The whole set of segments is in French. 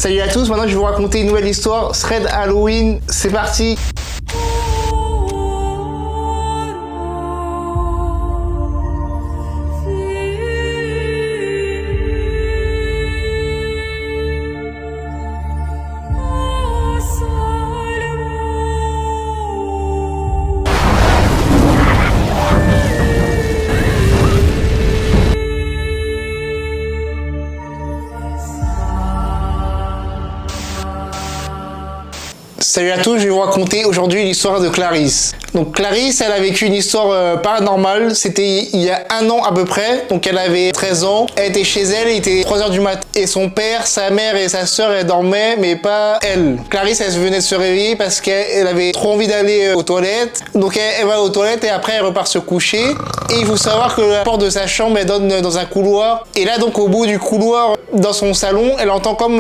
Salut à tous, maintenant je vais vous raconter une nouvelle histoire, Thread Halloween, c'est parti. Salut à tous, je vais vous raconter aujourd'hui l'histoire de Clarisse. Donc Clarisse, elle a vécu une histoire paranormale, c'était il y a un an à peu près, donc elle avait 13 ans, elle était chez elle, il était 3 h du matin, et son père, sa mère et sa soeur, elles dormaient, mais pas elle. Clarisse, elle venait de se réveiller parce qu'elle avait trop envie d'aller aux toilettes, donc elle va aux toilettes et après elle repart se coucher, et il faut savoir que la porte de sa chambre, elle donne dans un couloir, et là donc au bout du couloir, dans son salon, elle entend comme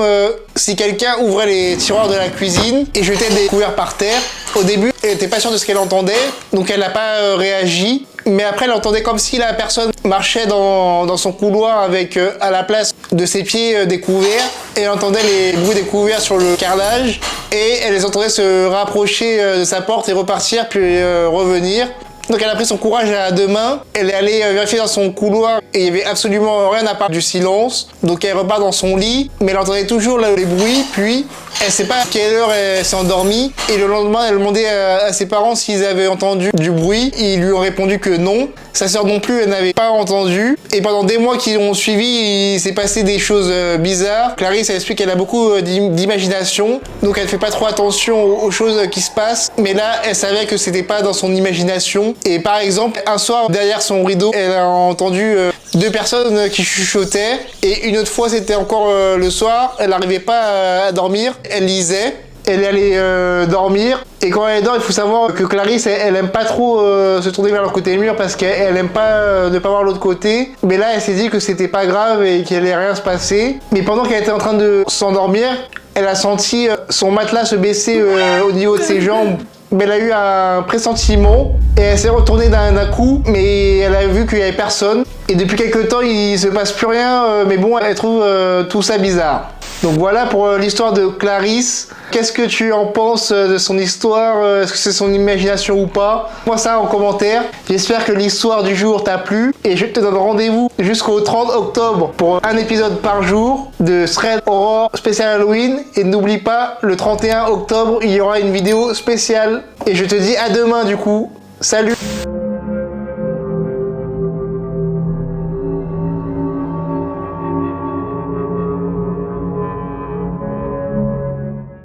si quelqu'un ouvrait les tiroirs de la cuisine et jetait des couverts par terre. Au début, elle n'était pas sûre de ce qu'elle entendait, donc elle n'a pas réagi. Mais après, elle entendait comme si la personne marchait dans son couloir avec à la place de ses pieds des couverts. Et elle entendait les bruits des couverts sur le carrelage. Et elle les entendait se rapprocher de sa porte et repartir, puis revenir. Donc elle a pris son courage à deux mains, elle est allée vérifier dans son couloir et il n'y avait absolument rien à part du silence. Donc elle repart dans son lit, mais elle entendait toujours les bruits, puis elle sait pas à quelle heure elle s'est endormie. Et le lendemain, elle demandait à ses parents s'ils avaient entendu du bruit. Ils lui ont répondu que non. Sa sœur non plus, elle n'avait pas entendu. Et pendant des mois qui ont suivi, il s'est passé des choses bizarres. Clarisse, elle explique qu'elle a beaucoup d'imagination, donc elle fait pas trop attention aux choses qui se passent. Mais là, elle savait que c'était pas dans son imagination. Et par exemple, un soir, derrière son rideau, elle a entendu deux personnes qui chuchotaient. Et une autre fois, c'était encore le soir, elle n'arrivait pas à dormir. Elle lisait, elle est allée dormir. Et quand elle dort, il faut savoir que Clarisse, elle aime pas trop se tourner vers le côté mur parce qu'elle aime pas ne pas voir l'autre côté. Mais là, elle s'est dit que c'était pas grave et qu'il allait rien se passer. Mais pendant qu'elle était en train de s'endormir, elle a senti son matelas se baisser au niveau de ses jambes. Mais elle a eu un pressentiment et elle s'est retournée d'un coup, mais elle a vu qu'il n'y avait personne. Et depuis quelques temps, il se passe plus rien, mais bon, elle trouve tout ça bizarre. Donc voilà pour l'histoire de Clarisse. Qu'est-ce que tu en penses de son histoire? Est-ce que c'est son imagination ou pas? Moi ça en commentaire. J'espère que l'histoire du jour t'a plu. Et je te donne rendez-vous jusqu'au 30 octobre pour un épisode par jour de Thread Horror spécial Halloween. Et n'oublie pas, le 31 octobre, il y aura une vidéo spéciale. Et je te dis à demain du coup. Salut!